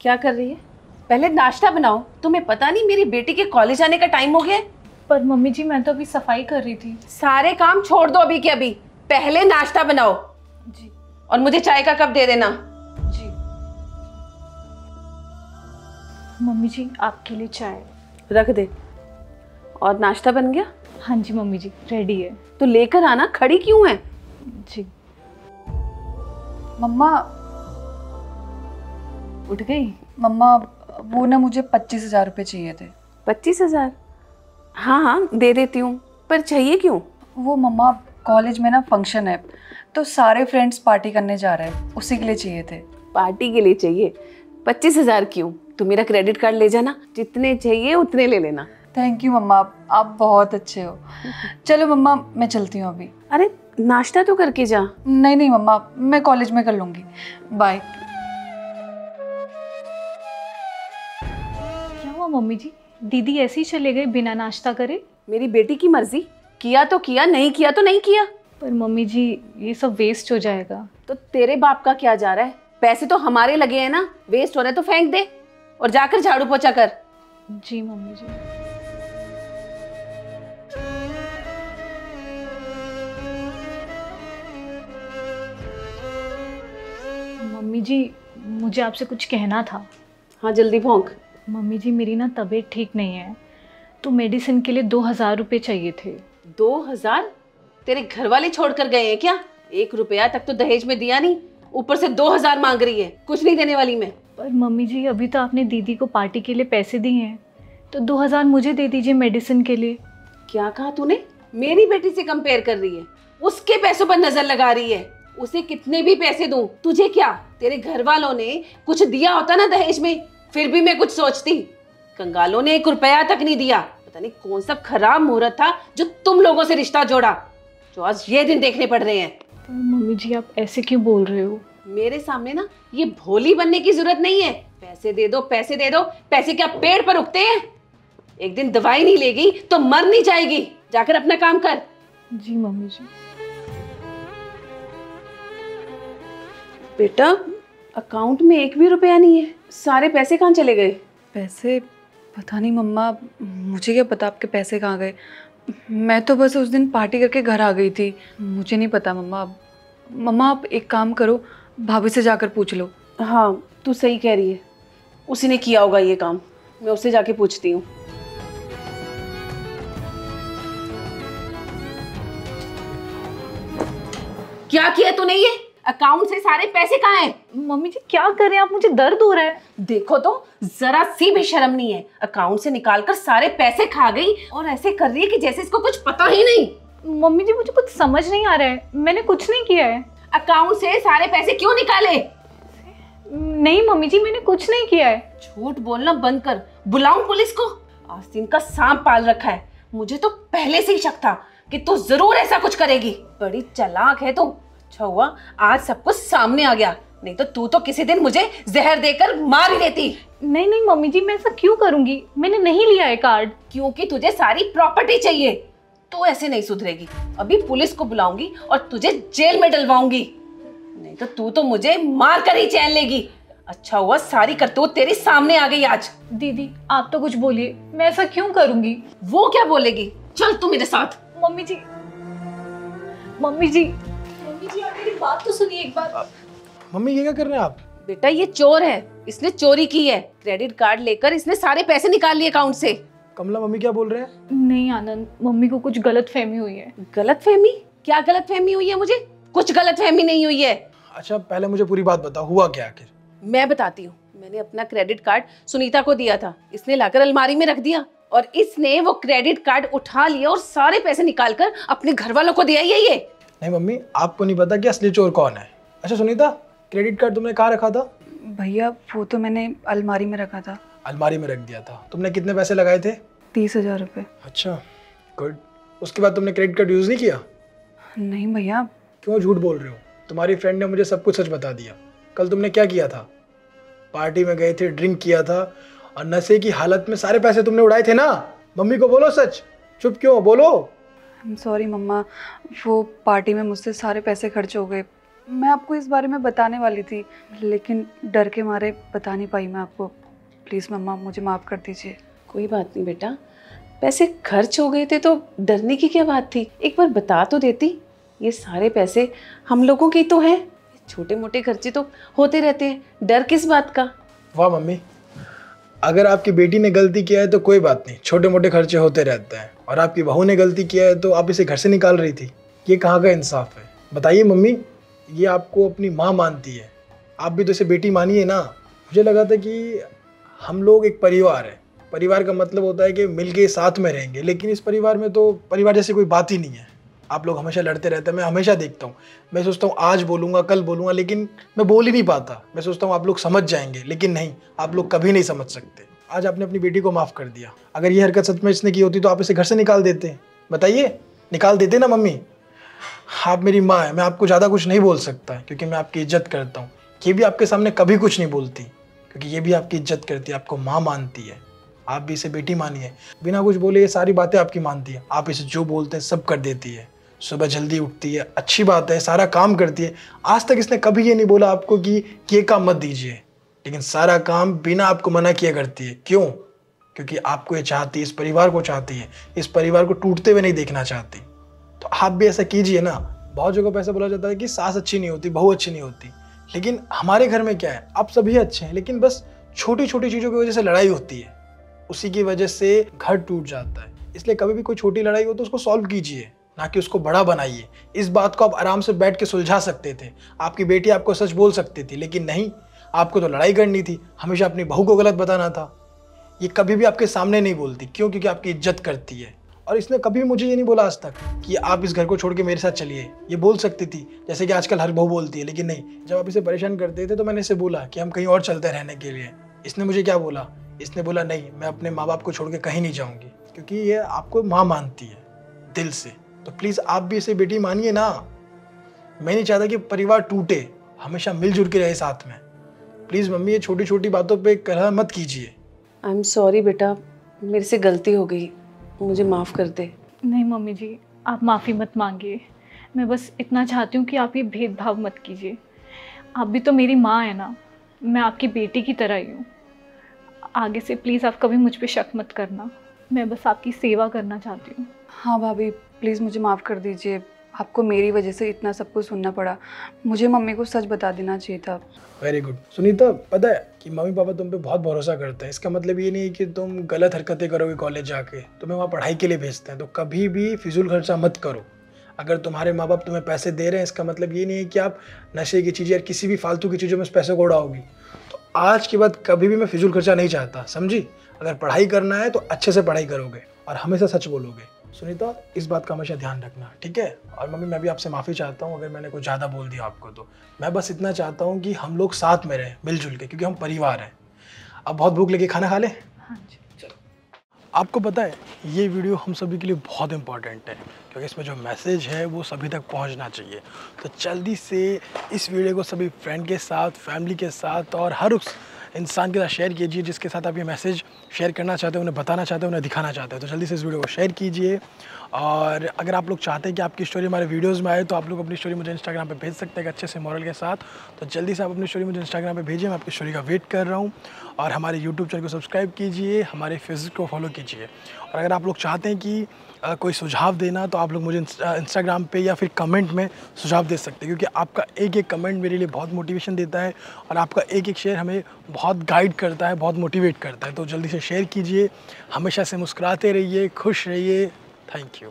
क्या कर रही है? पहले नाश्ता बनाओ। तुम्हें पता नहीं मेरी बेटी के कॉलेज आने का टाइम हो गया है? पर मम्मी जी मैं तो अभी सफाई कर रही थी। सारे काम छोड़ दो अभी के अभी, पहले नाश्ता बनाओ। जी। और मुझे चाय का कप दे देना। जी। मम्मी जी आपके लिए चाय रख दे। और नाश्ता बन गया? हाँ जी मम्मी जी रेडी है। तो लेकर आना, खड़ी क्यों है? जी। मम्मा उठ गई? मम्मा वो ना मुझे 25,000 रुपये चाहिए थे। 25,000? हाँ हाँ दे देती हूँ, पर चाहिए क्यों? वो मम्मा कॉलेज में ना फंक्शन है, तो सारे फ्रेंड्स पार्टी करने जा रहे हैं, उसी के लिए चाहिए थे। पार्टी के लिए चाहिए? 25,000 क्यों? तू मेरा क्रेडिट कार्ड ले जाना, जितने चाहिए उतने ले लेना। थैंक यू मम्मा, आप बहुत अच्छे हो। चलो मम्मा मैं चलती हूँ अभी। अरे नाश्ता तो करके जा। नहीं नहीं मम्मा, मैं कॉलेज में कर लूँगी। बाय। क्या हुआ मम्मी जी, दीदी ऐसे ही चले गए बिना नाश्ता करे? मेरी बेटी की मर्जी, किया तो किया, नहीं किया तो नहीं किया। पर मम्मी जी ये सब वेस्ट हो जाएगा। तो तेरे बाप का क्या जा रहा है? पैसे तो हमारे लगे हैं ना, वेस्ट हो रहा है तो फेंक दे और जाकर झाड़ू पोछा कर। जी मम्मी जी। मम्मी जी मुझे आपसे कुछ कहना था। हाँ जल्दी भौंक। मम्मी जी मेरी ना तबीयत ठीक नहीं है, तो मेडिसिन के लिए 2,000 रुपये चाहिए थे। 2,000? तेरे घर वाले छोड़ कर गए हैं क्या? 1 रुपया तक तो दहेज में दिया नहीं, ऊपर से 2,000 मांग रही है। कुछ नहीं देने वाली मैं। पर मम्मी जी अभी तो आपने दीदी को पार्टी के लिए पैसे दिए हैं, तो 2,000 मुझे दे दीजिए मेडिसिन के लिए। क्या कहा तूने? मेरी बेटी से कंपेयर कर रही है? उसके पैसों पर नजर लगा रही है। उसे कितने भी पैसे दूं, तुझे क्या? तेरे घर वालों ने कुछ दिया होता ना दहेज में, फिर भी मैं कुछ सोचती। कंगालों ने 1 रुपया तक नहीं दिया। पता नहीं कौन सा खराब मुहूर्त था जो तुम लोगों से रिश्ता जोड़ा, जो आज ये दिन देखने पड़ रहे हैं। पर मम्मी जी आप ऐसे क्यों बोल रहे हो? मेरे सामने ना ये भोली बनने की जरूरत नहीं है। पैसे दे दो, पैसे दे दो। पैसे क्या पेड़ पर उगते हैं? एक दिन दवाई नहीं लेगी तो मर नहीं जाएगी। जाकर अपना काम कर। जी मम्मी जी। बेटा अकाउंट में 1 भी रुपया नहीं है, सारे पैसे कहाँ चले गए? पैसे पता नहीं मम्मा, मुझे क्या पता आपके पैसे कहाँ गए। मैं तो बस उस दिन पार्टी करके घर आ गई थी, मुझे नहीं पता मम्मा। मम्मा आप एक काम करो, भाभी से जाकर पूछ लो। हाँ तू सही कह रही है, उसी ने किया होगा ये काम। मैं उससे जाके पूछती हूँ। क्या किया तूने? ये अकाउंट से सारे पैसे कहाँ हैं? मम्मी जी क्या करें आप, मुझे दर्द हो रहा है। देखो तो जरा सी भी शर्म नहीं है। अकाउंट से निकालकर सारे पैसे खा गई और ऐसे कर रही है कि जैसे इसको कुछ पता ही नहीं। मम्मी जी मुझे कुछ समझ नहीं आ रहा है, मैंने कुछ नहीं किया है। अकाउंट से सारे पैसे क्यों निकाले? नहीं मम्मी जी मैंने कुछ नहीं किया है। झूठ बोलना बंद कर, बुलाऊं पुलिस को? आस्तीन का सांप पाल रखा है। मुझे तो पहले से ही शक था कि तू जरूर ऐसा कुछ करेगी। बड़ी चालाक है तू। अच्छा हुआ आज सब कुछ सामने आ गया, नहीं तो तू तो किसी दिन मुझे जहर देकर मार ही देती। नहीं नहीं मम्मी जी मैं ऐसा क्यों करूंगी, मैंने नहीं लिया है कार्ड। क्योंकि तुझे सारी प्रॉपर्टी चाहिए। तो ऐसे नहीं सुधरेगी। अभी पुलिस को बुलाऊंगी और तुझे जेल में डलवाऊंगी, नहीं तो तू तो मुझे मार कर ही चैन लेगी। अच्छा हुआ सारी करतूत तेरे सामने आ गई आज। दीदी आप तो कुछ बोलिए, मैं ऐसा क्यों करूंगी? वो क्या बोलेगी? चल तू मेरे साथ। मम्मी जी मम्मी जी मम्मी जी आप मेरी बात तो सुनिए एक बार। मम्मी ये क्या कर रहे हैं आप? बेटा ये चोर है, इसने चोरी की है। क्रेडिट कार्ड लेकर इसने सारे पैसे निकाल लिए अकाउंट से। कमला मम्मी क्या बोल रहे हैं? नहीं आनंद, मम्मी को कुछ गलत फहमी हुई है। गलत फहमी? क्या गलत फहमी हुई है? मुझे कुछ गलत फहमी नहीं हुई है। अच्छा पहले मुझे पूरी बात बताओ, हुआ क्या आखिर? मैं बताती हूँ। मैंने अपना क्रेडिट कार्ड सुनीता को दिया था, इसने लाकर अलमारी में रख दिया और इसने वो क्रेडिट कार्ड उठा लिया और सारे पैसे निकालकर अपने घर वालों को दिया। ये नहीं मम्मी आपको नहीं पता कि असली चोर कौन है? अच्छा सुनीता क्रेडिट कार्ड तुमने कहाँ रखा था? भैया वो तो मैंने अलमारी में रखा था। अलमारी में रख दिया था। तुमने कितने पैसे लगाए थे? 30,000 रुपये। अच्छा गुड। उसके बाद तुमने क्रेडिट कार्ड यूज़ नहीं किया? नहीं भैया। क्यों झूठ बोल रहे हो? तुम्हारी फ्रेंड ने मुझे सब कुछ सच बता दिया। कल तुमने क्या किया था? पार्टी में गए थे, ड्रिंक किया था और नशे की हालत में सारे पैसे तुमने उड़ाए थे ना। मम्मी को बोलो सच, चुप क्यों? बोलो। सॉरी मम्मा, वो पार्टी में मुझसे सारे पैसे खर्च हो गए, मैं आपको इस बारे में बताने वाली थी, लेकिन डर के मारे बता नहीं पाई मैं आपको। प्लीज़ मम्मा मुझे माफ़ कर दीजिए। कोई बात नहीं बेटा, पैसे खर्च हो गए थे तो डरने की क्या बात थी, एक बार बता तो देती। ये सारे पैसे हम लोगों के तो हैं, छोटे मोटे खर्चे तो होते रहते हैं, डर किस बात का। वाह मम्मी, अगर आपकी बेटी ने गलती किया है तो कोई बात नहीं, छोटे मोटे खर्चे होते रहते हैं। और आपकी बहू ने गलती किया है तो आप इसे घर से निकाल रही थी, ये कहाँ का इंसाफ है? बताइए मम्मी, ये आपको अपनी माँ मानती है, आप भी तो इसे बेटी मानिए ना। मुझे लगा था कि हम लोग एक परिवार है, परिवार का मतलब होता है कि मिलके साथ में रहेंगे, लेकिन इस परिवार में तो परिवार जैसी कोई बात ही नहीं है। आप लोग हमेशा लड़ते रहते हैं, मैं हमेशा देखता हूँ। मैं सोचता हूँ आज बोलूँगा कल बोलूँगा, लेकिन मैं बोल ही नहीं पाता। मैं सोचता हूँ आप लोग समझ जाएंगे, लेकिन नहीं, आप लोग कभी नहीं समझ सकते। आज आपने अपनी बेटी को माफ़ कर दिया, अगर ये हरकत सच में इसने की होती तो आप इसे घर से निकाल देते। बताइए, निकाल देते ना मम्मी? आप मेरी माँ है, मैं आपको ज़्यादा कुछ नहीं बोल सकता क्योंकि मैं आपकी इज्जत करता हूँ। ये भी आपके सामने कभी कुछ नहीं बोलती क्योंकि ये भी आपकी इज्जत करती है, आपको माँ मानती है। आप भी इसे बेटी मानिए, बिना कुछ बोले ये सारी बातें आपकी मानती है। आप इसे जो बोलते हैं सब कर देती है, सुबह जल्दी उठती है, अच्छी बात है, सारा काम करती है। आज तक इसने कभी ये नहीं बोला आपको कि ये काम मत दीजिए, लेकिन सारा काम बिना आपको मना किया करती है। क्यों? क्योंकि आपको ये चाहती है, इस परिवार को चाहती है, इस परिवार को टूटते हुए नहीं देखना चाहती। तो आप भी ऐसा कीजिए ना। बहुत जगह पे ऐसा बोला जाता है कि सास अच्छी नहीं होती, बहू अच्छी नहीं होती, लेकिन हमारे घर में क्या है, आप सभी अच्छे हैं, लेकिन बस छोटी छोटी चीज़ों की वजह से लड़ाई होती है, उसी की वजह से घर टूट जाता है। इसलिए कभी भी कोई छोटी लड़ाई हो तो उसको सॉल्व कीजिए, ना कि उसको बड़ा बनाइए। इस बात को आप आराम से बैठ के सुलझा सकते थे, आपकी बेटी आपको सच बोल सकती थी, लेकिन नहीं, आपको तो लड़ाई करनी थी, हमेशा अपनी बहू को गलत बताना था। ये कभी भी आपके सामने नहीं बोलती, क्यों? क्योंकि आपकी इज्जत करती है। और इसने कभी मुझे ये नहीं बोला आज तक कि आप इस घर को छोड़ के मेरे साथ चलिए। ये बोल सकती थी जैसे कि आजकल हर बहू बोलती है, लेकिन नहीं। जब आप इसे परेशान करते थे तो मैंने इसे बोला कि हम कहीं और चलते रहने के लिए। इसने मुझे क्या बोला? इसने बोला नहीं, मैं अपने माँ बाप को छोड़ के कहीं नहीं जाऊँगी, क्योंकि ये आपको माँ मानती है दिल से। तो प्लीज़ आप भी इसे बेटी मानिए ना। मैं नहीं चाहता कि परिवार टूटे, हमेशा मिलजुल के रहे साथ में। प्लीज़ मम्मी, ये छोटी छोटी बातों पे कलह मत कीजिए। आई एम सॉरी बेटा, मेरे से गलती हो गई, मुझे माफ़ कर दे। नहीं मम्मी जी, आप माफ़ी मत मांगिए। मैं बस इतना चाहती हूँ कि आप ये भेदभाव मत कीजिए। आप भी तो मेरी माँ है ना, मैं आपकी बेटी की तरह ही हूँ। आगे से प्लीज़ आप कभी मुझ पे शक मत करना, मैं बस आपकी सेवा करना चाहती हूँ। हाँ भाभी, प्लीज़ मुझे माफ़ कर दीजिए। आपको मेरी वजह से इतना सब कुछ सुनना पड़ा। मुझे मम्मी को सच बता देना चाहिए था। Very good. सुनीता, पता है कि मम्मी पापा तुम पे बहुत भरोसा करते हैं। इसका मतलब ये नहीं है कि तुम गलत हरकतें करोगे कॉलेज जाके। तुम्हें वहाँ पढ़ाई के लिए भेजते हैं, तो कभी भी फिजूल खर्चा मत करो। अगर तुम्हारे माँ बाप तुम्हें पैसे दे रहे हैं, इसका मतलब ये नहीं है कि आप नशे की चीज़ या किसी भी फालतू की चीज़ों में उस पैसे को उड़ाओगी। तो आज के बाद कभी भी मैं फिजूल खर्चा नहीं चाहता, समझी? अगर पढ़ाई करना है तो अच्छे से पढ़ाई करोगे और हमेशा सच बोलोगे। सुनीता, इस बात का हमेशा ध्यान रखना, ठीक है? और मम्मी, मैं भी आपसे माफ़ी चाहता हूँ अगर मैंने कुछ ज़्यादा बोल दिया आपको। तो मैं बस इतना चाहता हूँ कि हम लोग साथ में रहें मिलजुल के, क्योंकि हम परिवार हैं। अब बहुत भूख लगी, खाना खा ले। हाँ जी। चलो। आपको पता है ये वीडियो हम सभी के लिए बहुत इंपॉर्टेंट है, क्योंकि इसमें जो मैसेज है वो सभी तक पहुंचना चाहिए। तो जल्दी से इस वीडियो को सभी फ्रेंड के साथ, फैमिली के साथ और हर उस इंसान के साथ शेयर कीजिए जिसके साथ आप ये मैसेज शेयर करना चाहते हो, उन्हें बताना चाहते हो, उन्हें दिखाना चाहते हो। तो जल्दी से इस वीडियो को शेयर कीजिए। और अगर आप लोग चाहते हैं कि आपकी स्टोरी हमारे वीडियोस में आए तो आप लोग अपनी स्टोरी मुझे इंस्टाग्राम पे भेज सकते हैं एक अच्छे से मॉरल के साथ। तो जल्दी से आप अपनी स्टोरी मुझे इंस्टाग्राम पे भेजिए, मैं आपकी स्टोरी का वेट कर रहा हूँ। और हमारे यूट्यूब चैनल को सब्सक्राइब कीजिए, हमारे फेसबुक को फॉलो कीजिए। और अगर आप लोग चाहते हैं कि कोई सुझाव देना तो आप लोग मुझे इंस्टाग्राम पे या फिर कमेंट में सुझाव दे सकते हैं, क्योंकि आपका एक एक कमेंट मेरे लिए बहुत मोटिवेशन देता है और आपका एक एक शेयर हमें बहुत गाइड करता है, बहुत मोटिवेट करता है। तो जल्दी से शेयर कीजिए, हमेशा से मुस्कुराते रहिए, खुश रहिए। Thank you.